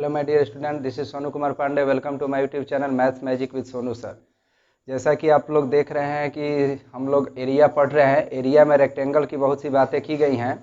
Hello my dear student, this is Sonu Kumar Pandey. Welcome to my YouTube channel maths magic with Sonu sir. जैसा कि आप लोग देख रहे हैं कि हम लोग एरिया पढ़ रहे हैं। एरिया में रेक्टेंगल की बहुत सी बातें की गई हैं,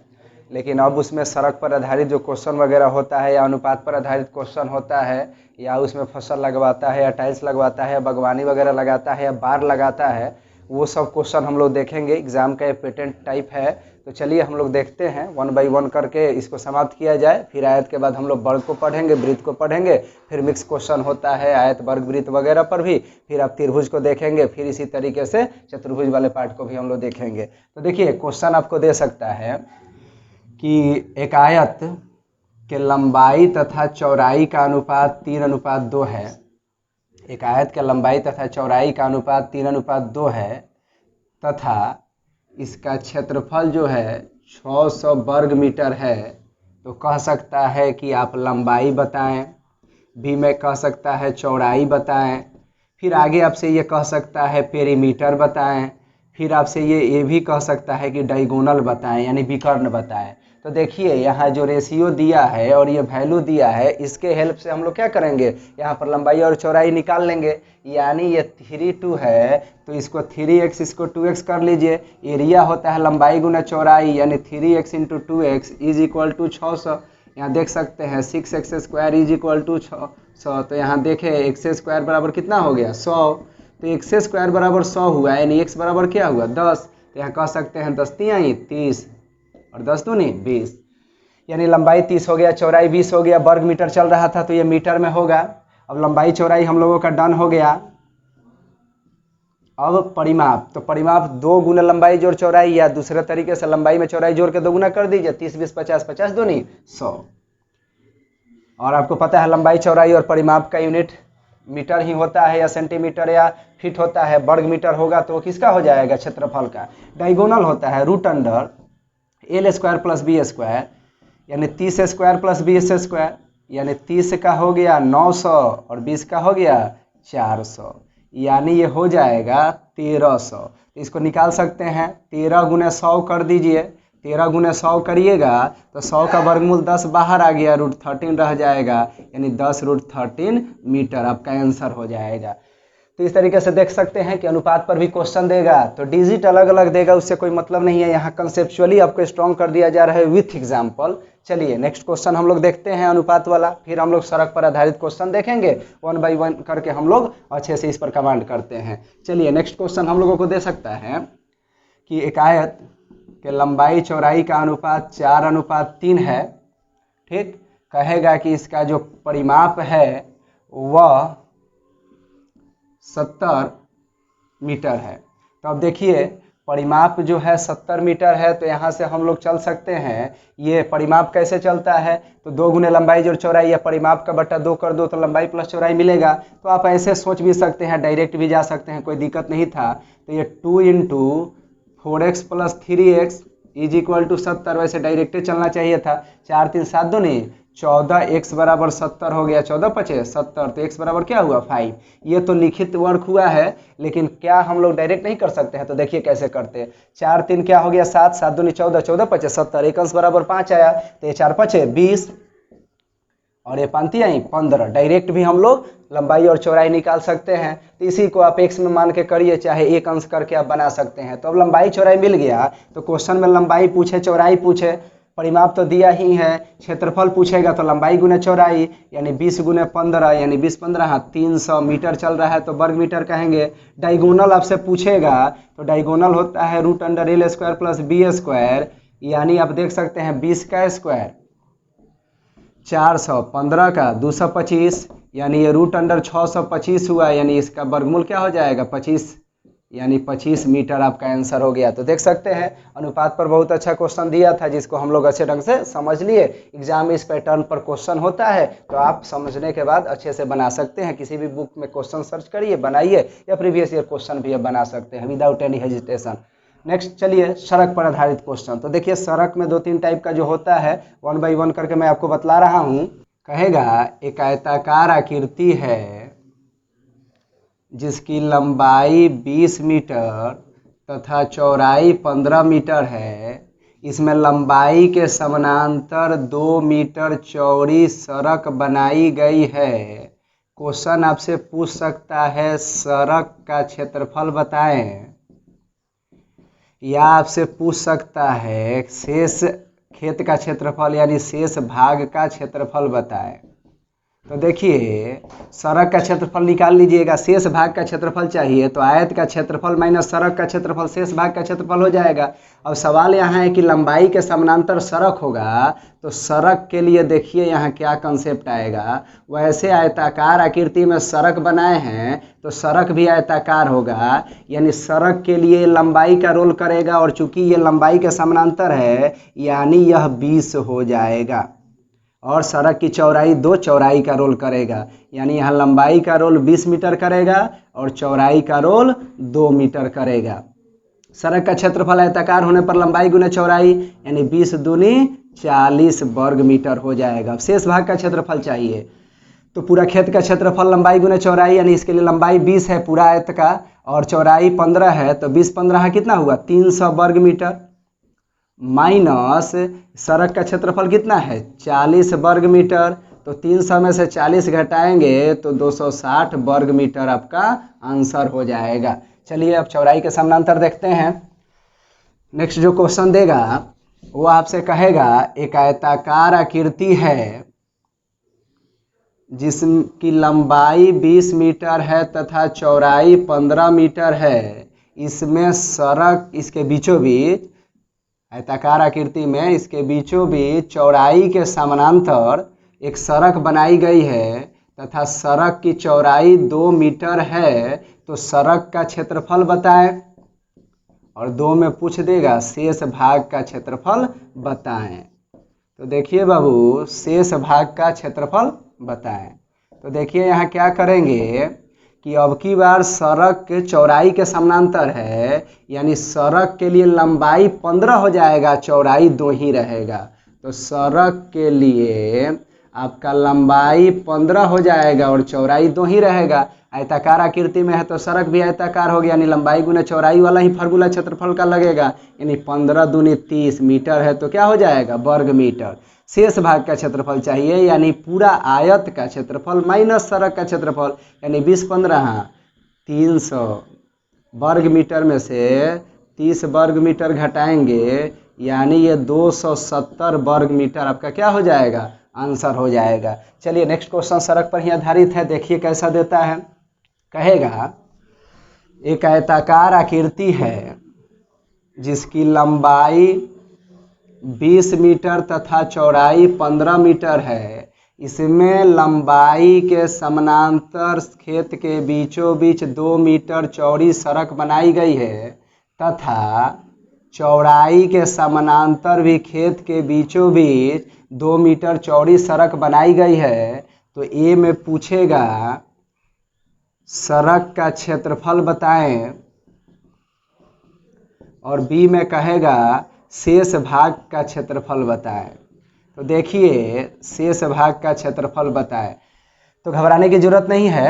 लेकिन अब उसमें सड़क पर आधारित जो क्वेश्चन वगैरह होता है या अनुपात पर आधारित क्वेश्चन होता है या उसमें फसल लगवाता है या टाइल्स लगवाता है या बागवानी वगैरह लगाता है या बार लगाता है, वो सब क्वेश्चन हम लोग देखेंगे। एग्जाम का एक पेटेंट टाइप है, तो चलिए हम लोग देखते हैं वन बाई वन करके इसको समाप्त किया जाए। फिर आयत के बाद हम लोग वर्ग को पढ़ेंगे, वृत्त को पढ़ेंगे, फिर मिक्स क्वेश्चन होता है आयत वर्ग वृत्त वगैरह पर भी। फिर आप त्रिभुज को देखेंगे, फिर इसी तरीके से चतुर्भुज वाले पार्ट को भी हम लोग देखेंगे। तो देखिए क्वेश्चन आपको दे सकता है कि एक आयत के लंबाई तथा चौड़ाई का अनुपात 3:2 है। एक आयत के लंबाई तथा चौड़ाई का अनुपात 3:2 है तथा इसका क्षेत्रफल जो है 600 वर्ग मीटर है। तो कह सकता है कि आप लंबाई बताएं, भी में कह सकता है चौड़ाई बताएं, फिर आगे आपसे ये कह सकता है पेरीमीटर बताएं, फिर आपसे ये भी कह सकता है कि डायगोनल बताएं यानी विकर्ण बताएं। तो देखिए यहाँ जो रेशियो दिया है और ये वैल्यू दिया है, इसके हेल्प से हम लोग क्या करेंगे, यहाँ पर लंबाई और चौड़ाई निकाल लेंगे। यानी ये 3:2 है तो इसको 3x, इसको 2x कर लीजिए। एरिया होता है लंबाई गुना चौड़ाई, यानी 3x × 2x is equal to 600। यहाँ देख सकते हैं 6x² इज इक्वल टू 600। तो यहाँ देखें x² बराबर कितना हो गया 100। तो x² बराबर 100 हुआ, यानी x बराबर क्या हुआ 10। तो यहाँ कह सकते हैं 10 तियाई 30 और 10 दूनी 20, यानी लंबाई 30 हो गया, चौड़ाई 20 हो गया। वर्ग मीटर चल रहा था तो ये मीटर में होगा। अब लंबाई चौड़ाई हम लोगों का डन हो गया। अब परिमाप, तो परिमाप 2 गुना लंबाई जोड़ चौड़ाई, या दूसरे तरीके से लंबाई में चौड़ाई जोड़ के 2 गुना कर दीजिए। 30 20 50, 50 दूनी 100। और आपको पता है लंबाई चौड़ाई और परिमाप का यूनिट मीटर ही होता है या सेंटीमीटर या फीट होता है। वर्ग मीटर होगा तो किसका हो जाएगा, क्षेत्रफल का। डायगोनल होता है √अंडर L² + B², यानी 30² + 20², यानी 30 का हो गया 900 और 20 का हो गया 400, यानी ये हो जाएगा 1300। इसको निकाल सकते हैं, 13 × 100 कर दीजिए। 13 × 100 करिएगा तो 100 का वर्गमूल 10 बाहर आ गया, √13 रह जाएगा, यानी 10√13 मीटर आपका आंसर हो जाएगा। तो इस तरीके से देख सकते हैं कि अनुपात पर भी क्वेश्चन देगा तो डिजिट अलग अलग देगा, उससे कोई मतलब नहीं है। यहाँ कंसेप्चुअली आपको स्ट्रॉन्ग कर दिया जा रहा है विथ एग्जाम्पल। चलिए नेक्स्ट क्वेश्चन हम लोग देखते हैं अनुपात वाला, फिर हम लोग सड़क पर आधारित क्वेश्चन देखेंगे। वन बाई वन करके हम लोग अच्छे से इस पर कमांड करते हैं। चलिए नेक्स्ट क्वेश्चन हम लोगों को दे सकता है कि एक आयत के लंबाई चौड़ाई का अनुपात 4:3 है। ठीक, कहेगा कि इसका जो परिमाप है वह 70 मीटर है। तो अब देखिए परिमाप जो है 70 मीटर है, तो यहाँ से हम लोग चल सकते हैं। ये परिमाप कैसे चलता है, तो 2 गुने लंबाई जोड़ चौड़ाई, या परिमाप का बटा 2 कर दो तो लंबाई प्लस चौड़ाई मिलेगा। तो आप ऐसे सोच भी सकते हैं, डायरेक्ट भी जा सकते हैं, कोई दिक्कत नहीं था। तो ये 2 × 4x + 3x is equal to 70, वैसे डायरेक्ट चलना चाहिए था। 4 3 7 दूनी 14, x बराबर 70 हो गया, 14 × 5 = 70, तो x बराबर क्या हुआ 5। ये तो लिखित वर्क हुआ है, लेकिन क्या हम लोग डायरेक्ट नहीं कर सकते हैं। तो देखिए कैसे करते हैं। 4 3 क्या हो गया 7, 7 दूनी 14, 14 × 5 = 70, एक अंश बराबर 5 आया। तो ये 4 5 20 और ये 5 आई 15। डायरेक्ट भी हम लोग लंबाई और चौड़ाई निकाल सकते हैं। तो इसी को आप x में मान के करिए, चाहे एक अंश करके आप बना सकते हैं। तो अब लंबाई चौड़ाई मिल गया, तो क्वेश्चन में लंबाई पूछे चौड़ाई पूछे, परिमाप तो दिया ही है, क्षेत्रफल पूछेगा तो लंबाई गुना चौड़ाई, यानी 20 × 15, यानी 20 15 300 मीटर चल रहा है तो वर्ग मीटर कहेंगे। डायगोनल आपसे पूछेगा तो डायगोनल होता है √अंडर L² + B², यानी आप देख सकते हैं 20 का स्क्वायर 400, 15 का 225, यानी ये √अंडर 625 हुआ, यानी इसका वर्गमूल क्या हो जाएगा 25, यानी 25 मीटर आपका आंसर हो गया। तो देख सकते हैं अनुपात पर बहुत अच्छा क्वेश्चन दिया था, जिसको हम लोग अच्छे ढंग से समझ लिए। एग्जाम में इस पैटर्न पर क्वेश्चन होता है, तो आप समझने के बाद अच्छे से बना सकते हैं। किसी भी बुक में क्वेश्चन सर्च करिए, बनाइए, या प्रीवियस ईयर क्वेश्चन भी बना सकते हैं विदाउट एनी हेजिटेशन। नेक्स्ट चलिए सड़क पर आधारित क्वेश्चन। तो देखिए सड़क में 2-3 टाइप का जो होता है, वन बाई वन करके मैं आपको बतला रहा हूँ। कहेगा एक आयताकार आकृति है जिसकी लंबाई 20 मीटर तथा चौड़ाई 15 मीटर है। इसमें लंबाई के समानांतर 2 मीटर चौड़ी सड़क बनाई गई है। क्वेश्चन आपसे पूछ सकता है सड़क का क्षेत्रफल बताएं, या आपसे पूछ सकता है शेष खेत का क्षेत्रफल यानी शेष भाग का क्षेत्रफल बताएं। तो देखिए सड़क का क्षेत्रफल निकाल लीजिएगा, शेष भाग का क्षेत्रफल चाहिए तो आयत का क्षेत्रफल माइनस सड़क का क्षेत्रफल शेष भाग का क्षेत्रफल हो जाएगा। अब सवाल यहाँ है कि लंबाई के समानांतर सड़क होगा तो सड़क के लिए देखिए यहाँ क्या कंसेप्ट आएगा। वैसे आयताकार आकृति में सड़क बनाए हैं तो सड़क भी आयताकार होगा, यानी सड़क के लिए लंबाई का रोल करेगा और चूंकि ये लंबाई के समानांतर है यानी यह 20 हो जाएगा। और सड़क की चौड़ाई 2 चौड़ाई का रोल करेगा, यानी यहाँ लंबाई का रोल 20 मीटर करेगा और चौड़ाई का रोल 2 मीटर करेगा। सड़क का क्षेत्रफल आयताकार होने पर लंबाई गुने चौड़ाई यानी 20 दूनी 40 वर्ग मीटर हो जाएगा। अब शेष भाग का क्षेत्रफल चाहिए तो पूरा खेत का क्षेत्रफल लंबाई गुने चौड़ाई, यानी इसके लिए लंबाई 20 है पूरा आयत का और चौड़ाई 15 है तो 20-15 कितना हुआ 300 वर्ग मीटर, माइनस सड़क का क्षेत्रफल कितना है 40 वर्ग मीटर, तो 300 में से 40 घटाएंगे तो 260 वर्ग मीटर आपका आंसर हो जाएगा। चलिए अब चौड़ाई के समानांतर देखते हैं। नेक्स्ट जो क्वेश्चन देगा वो आपसे कहेगा एक आयताकार आकृति है जिसकी लंबाई 20 मीटर है तथा चौड़ाई 15 मीटर है। इसमें सड़क इसके बीचों बीच आयताकार आकृति में इसके बीचों बीच चौड़ाई के समानांतर एक सड़क बनाई गई है तथा सड़क की चौड़ाई 2 मीटर है, तो सड़क का क्षेत्रफल बताएं और 2 में पूछ देगा शेष भाग का क्षेत्रफल बताएं। तो देखिए बाबू शेष भाग का क्षेत्रफल बताएं। तो देखिए यहाँ क्या करेंगे कि अब की बार सड़क के चौड़ाई के समानांतर है यानी सड़क के लिए लंबाई 15 हो जाएगा, चौड़ाई 2 ही रहेगा। तो सड़क के लिए आपका लंबाई 15 हो जाएगा और चौड़ाई 2 ही रहेगा। आयताकार आकृति में है तो सड़क भी आयताकार हो गया, यानी लंबाई गुना चौड़ाई वाला ही फार्मूला क्षेत्रफल का लगेगा, यानी 15 दूनी 30 मीटर है तो क्या हो जाएगा वर्ग मीटर। शेष भाग का क्षेत्रफल चाहिए यानी पूरा आयत का क्षेत्रफल माइनस सड़क का क्षेत्रफल, यानी 20-15 300 वर्ग मीटर में से 30 वर्ग मीटर घटाएंगे यानी ये 270 वर्ग मीटर आपका क्या हो जाएगा आंसर हो जाएगा। चलिए नेक्स्ट क्वेश्चन सड़क पर ही आधारित है, देखिए कैसा देता है। कहेगा एक आयताकार आकृति है जिसकी लंबाई 20 मीटर तथा चौड़ाई 15 मीटर है। इसमें लंबाई के समानांतर खेत के बीचों बीच 2 मीटर चौड़ी सड़क बनाई गई है तथा चौड़ाई के समानांतर भी खेत के बीचों बीच 2 मीटर चौड़ी सड़क बनाई गई है। तो ए में पूछेगा सड़क का क्षेत्रफल बताएं और बी में कहेगा शेष भाग का क्षेत्रफल बताएं। तो देखिए शेष भाग का क्षेत्रफल बताएं, तो घबराने की जरूरत नहीं है।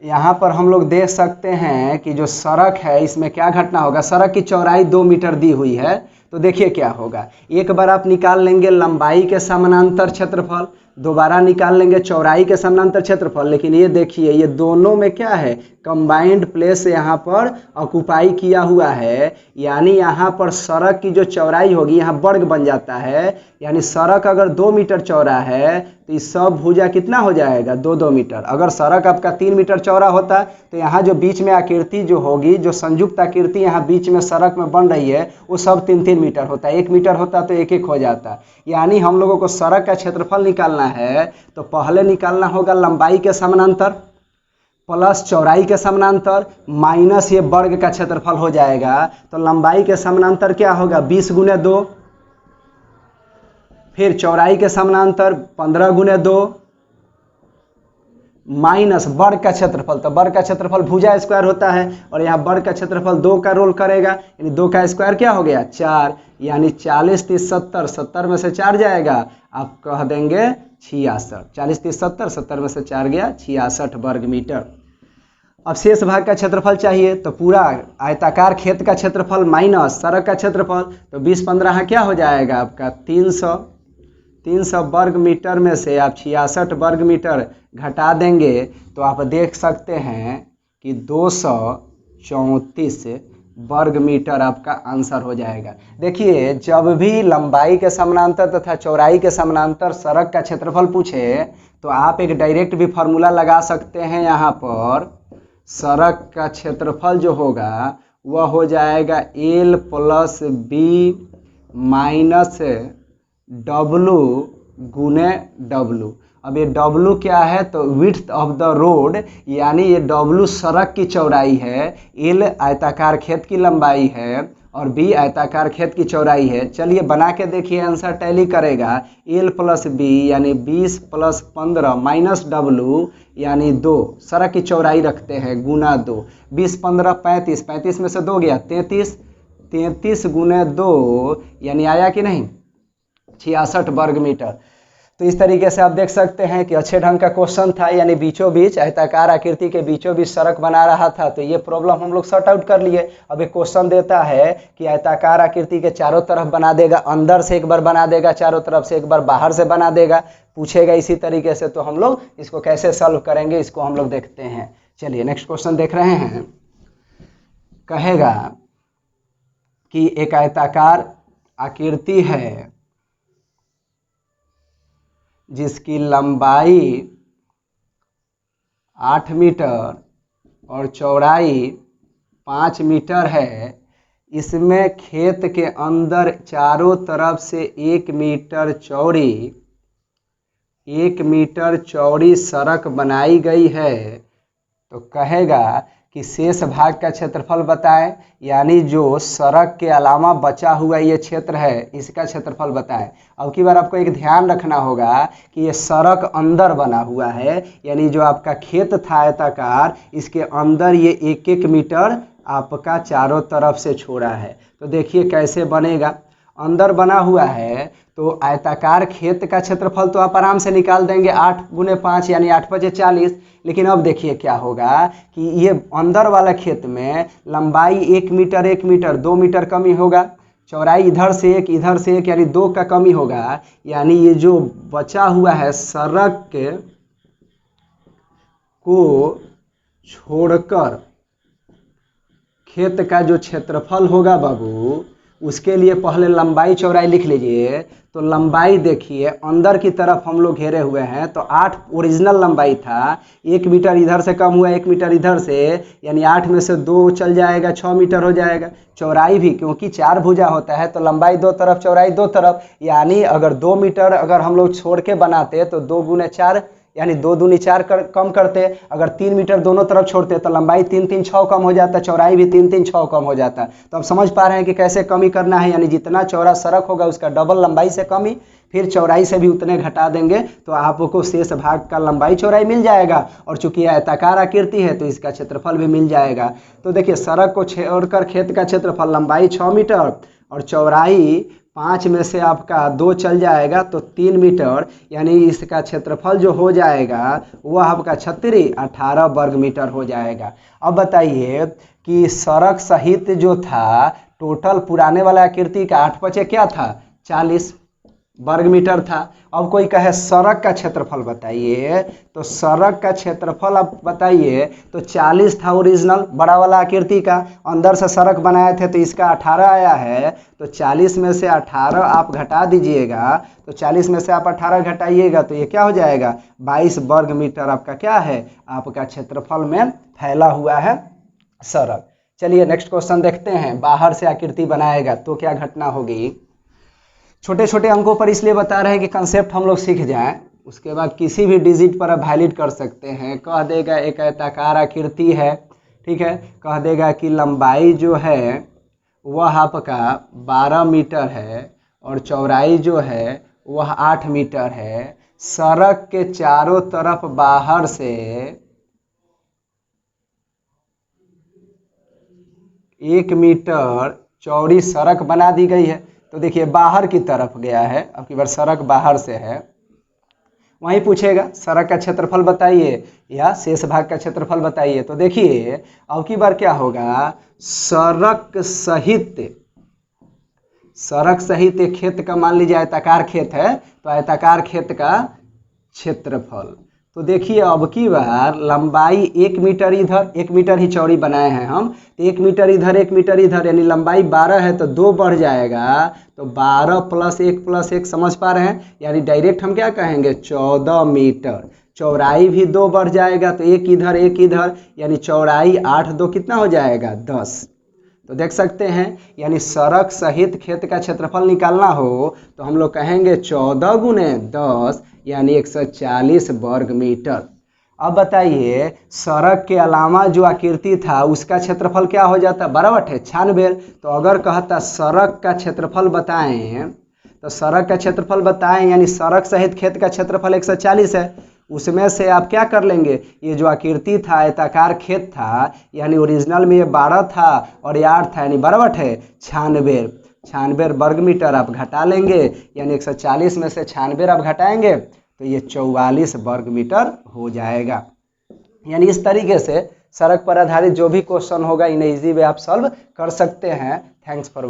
यहाँ पर हम लोग देख सकते हैं कि जो सड़क है इसमें क्या घटना होगा, सड़क की चौड़ाई 2 मीटर दी हुई है तो देखिए क्या होगा। एक बार आप निकाल लेंगे लंबाई के समानांतर क्षेत्रफल, दोबारा निकाल लेंगे चौड़ाई के समानांतर क्षेत्रफल, लेकिन ये देखिए ये दोनों में क्या है कंबाइंड प्लेस यहाँ पर ऑक्युपाई किया हुआ है, यानी यहाँ पर सड़क की जो चौड़ाई होगी यहाँ वर्ग बन जाता है, यानी सड़क अगर 2 मीटर चौड़ा है तो इस सब भुजा कितना हो जाएगा 2-2 मीटर। अगर सड़क आपका 3 मीटर चौड़ा होता तो यहाँ जो बीच में आकृति जो होगी, जो संयुक्त आकृति यहाँ बीच में सड़क में बन रही है वो सब 3-3 मीटर होता, 1 मीटर होता तो 1-1 हो जाता। यानी हम लोगों को सड़क का क्षेत्रफल निकालना है तो पहले निकालना होगा लंबाई के समानांतर प्लस चौड़ाई के समानांतर माइनस ये वर्ग का क्षेत्रफल हो जाएगा। तो लंबाई के समानांतर क्या होगा 20 गुने 2, फिर चौड़ाई के समानांतर 15 गुने 2 माइनस वर्ग का क्षेत्रफल, तो वर्ग का क्षेत्रफल भुजा स्क्वायर होता है और यहाँ वर्ग का क्षेत्रफल 2 का रोल करेगा, यानी 2 का स्क्वायर क्या हो गया 4, यानी 40 30 70, 70 में से 4 जाएगा आप कह देंगे 66, 40 30 70, 70 में से 4 गया 66 वर्ग मीटर। अब शेष भाग का क्षेत्रफल चाहिए, तो पूरा आयताकार खेत का क्षेत्रफल माइनस सड़क का क्षेत्रफल, तो 20-15 क्या हो जाएगा आपका 300 वर्ग मीटर में से आप 66 वर्ग मीटर घटा देंगे तो आप देख सकते हैं कि 234 वर्ग मीटर आपका आंसर हो जाएगा। देखिए जब भी लंबाई के समानांतर तथा चौड़ाई के समानांतर सड़क का क्षेत्रफल पूछे तो आप एक डायरेक्ट भी फार्मूला लगा सकते हैं। यहाँ पर सड़क का क्षेत्रफल जो होगा वह हो जाएगा L + B - W गुने W। अब ये W क्या है तो विड्थ ऑफ द रोड, यानी ये W सड़क की चौड़ाई है, L आयताकार खेत की लंबाई है और B आयताकार खेत की चौड़ाई है। चलिए बना के देखिए, आंसर टैली करेगा। L + B यानी 20 + 15 - W यानी 2, सड़क की चौड़ाई रखते हैं गुना 2, 20 15 35, 35 में से 2 गया 33, 33 गुने 2 यानी आया कि नहीं 66 वर्ग मीटर। तो इस तरीके से आप देख सकते हैं कि अच्छे ढंग का क्वेश्चन था, यानी बीचों बीच आयताकार आकृति के बीचों बीच सड़क बना रहा था, तो ये प्रॉब्लम हम लोग सॉर्ट आउट कर लिए। अब एक क्वेश्चन देता है कि आयताकार आकृति के चारों तरफ बना देगा, अंदर से एक बार बना देगा, चारों तरफ से एक बार बाहर से बना देगा, पूछेगा इसी तरीके से। तो हम लोग इसको कैसे सॉल्व करेंगे इसको हम लोग देखते हैं। चलिए नेक्स्ट क्वेश्चन देख रहे हैं। कहेगा कि एक आयताकार आकृति है जिसकी लंबाई 8 मीटर और चौड़ाई 5 मीटर है। इसमें खेत के अंदर चारों तरफ से 1 मीटर चौड़ी सड़क बनाई गई है। तो कहेगा कि शेष भाग का क्षेत्रफल बताएं, यानी जो सड़क के अलावा बचा हुआ ये क्षेत्र है इसका क्षेत्रफल बताएं। अब की बार आपको एक ध्यान रखना होगा कि ये सड़क अंदर बना हुआ है, यानी जो आपका खेत था आयताकार इसके अंदर ये 1-1 मीटर आपका चारों तरफ से छोड़ा है। तो देखिए कैसे बनेगा, अंदर बना हुआ है तो आयताकार खेत का क्षेत्रफल तो आप आराम से निकाल देंगे 8 × 5 यानी 8 × 5 = 40। लेकिन अब देखिए क्या होगा कि ये अंदर वाला खेत में लंबाई 1 मीटर 1 मीटर 2 मीटर कमी होगा, चौड़ाई इधर से 1 इधर से 1 यानी 2 का कमी होगा, यानी ये जो बचा हुआ है सड़क को छोड़कर खेत का जो क्षेत्रफल होगा बाबू, उसके लिए पहले लंबाई चौड़ाई लिख लीजिए। तो लंबाई देखिए अंदर की तरफ हम लोग घेरे हुए हैं तो 8 ओरिजिनल लंबाई था, 1 मीटर इधर से कम हुआ 1 मीटर इधर से, यानी 8 में से 2 चल जाएगा 6 मीटर हो जाएगा। चौड़ाई भी क्योंकि 4 भुजा होता है तो लंबाई 2 तरफ चौड़ाई 2 तरफ, यानी अगर 2 मीटर अगर हम लोग छोड़ के बनाते तो 2 × 4 यानी 2 दूनी 4 कम करते। अगर 3 मीटर दोनों तरफ छोड़ते तो लंबाई 3 3 6 कम हो जाता, चौड़ाई भी 3 3 6 कम हो जाता। तो अब समझ पा रहे हैं कि कैसे कमी करना है, यानी जितना चौड़ा सड़क होगा उसका डबल लंबाई से कमी, फिर चौड़ाई से भी उतने घटा देंगे तो आपको शेष भाग का लंबाई चौड़ाई मिल जाएगा। और चूंकि आयताकार आकृति है तो इसका क्षेत्रफल भी मिल जाएगा। तो देखिए सड़क को छोड़कर खेत का क्षेत्रफल लंबाई 6 मीटर और चौड़ाई 5 में से आपका 2 चल जाएगा तो 3 मीटर, यानी इसका क्षेत्रफल जो हो जाएगा वह आपका 18 वर्ग मीटर हो जाएगा। अब बताइए कि सड़क सहित जो था टोटल पुराने वाला आकृति का 8 × 5 क्या था 40 वर्ग मीटर था। अब कोई कहे सड़क का क्षेत्रफल बताइए, तो सड़क का क्षेत्रफल अब बताइए तो 40 था ओरिजिनल बड़ा वाला आकृति का, अंदर से सड़क बनाए थे तो इसका 18 आया है। तो 40 में से 18 आप घटा दीजिएगा, तो 40 में से आप 18 घटाइएगा तो ये क्या हो जाएगा 22 वर्ग मीटर आपका क्या है आपका क्षेत्रफल में फैला हुआ है सड़क। चलिए नेक्स्ट क्वेश्चन देखते हैं। बाहर से आकृति बनाएगा तो क्या घटना होगी। छोटे छोटे अंकों पर इसलिए बता रहे हैं कि कंसेप्ट हम लोग सीख जाएं, उसके बाद किसी भी डिजिट पर आप वैलिड कर सकते हैं। कह देगा एक आयताकार आकृति है, ठीक है, कह देगा कि लंबाई जो है वह आपका 12 मीटर है और चौड़ाई जो है वह 8 मीटर है। सड़क के चारों तरफ बाहर से 1 मीटर चौड़ी सड़क बना दी गई है। तो देखिए बाहर की तरफ गया है, अब की बार सड़क बाहर से है, वहीं पूछेगा सड़क का क्षेत्रफल बताइए या शेष भाग का क्षेत्रफल बताइए। तो देखिए अब की बार क्या होगा, सड़क सहित एक खेत का, मान लीजिए आयताकार खेत है तो आयताकार खेत का क्षेत्रफल। तो देखिए अब की बार लंबाई 1 मीटर इधर, 1 मीटर ही चौड़ी बनाए हैं हम, तो 1 मीटर इधर 1 मीटर इधर, यानी लंबाई 12 है तो 2 बढ़ जाएगा, तो 12 + 1 समझ पा रहे हैं, यानी डायरेक्ट हम क्या कहेंगे 14 मीटर। चौड़ाई भी 2 बढ़ जाएगा तो 1 इधर 1 इधर, यानी चौड़ाई 8 2 कितना हो जाएगा 10। तो देख सकते हैं, यानी सड़क सहित खेत का क्षेत्रफल निकालना हो तो हम लोग कहेंगे 14 × 10 यानी 140 वर्ग मीटर। अब बताइए सड़क के अलावा जो आकृति था उसका क्षेत्रफल क्या हो जाता, बराबर है 96। तो अगर कहता सड़क का क्षेत्रफल बताएं, तो सड़क का क्षेत्रफल बताएं यानी सड़क सहित खेत का क्षेत्रफल 140 है। उसमें से आप क्या कर लेंगे, ये जो आकृति था आयताकार खेत था, यानी ओरिजिनल में ये 12 था और ये 8 था, यानी बराबर है 96 वर्ग मीटर आप घटा लेंगे, यानी 140 में से 96 आप घटाएंगे तो ये 44 वर्ग मीटर हो जाएगा। यानी इस तरीके से सड़क पर आधारित जो भी क्वेश्चन होगा इन्हें इजी वे आप सॉल्व कर सकते हैं। Thanks for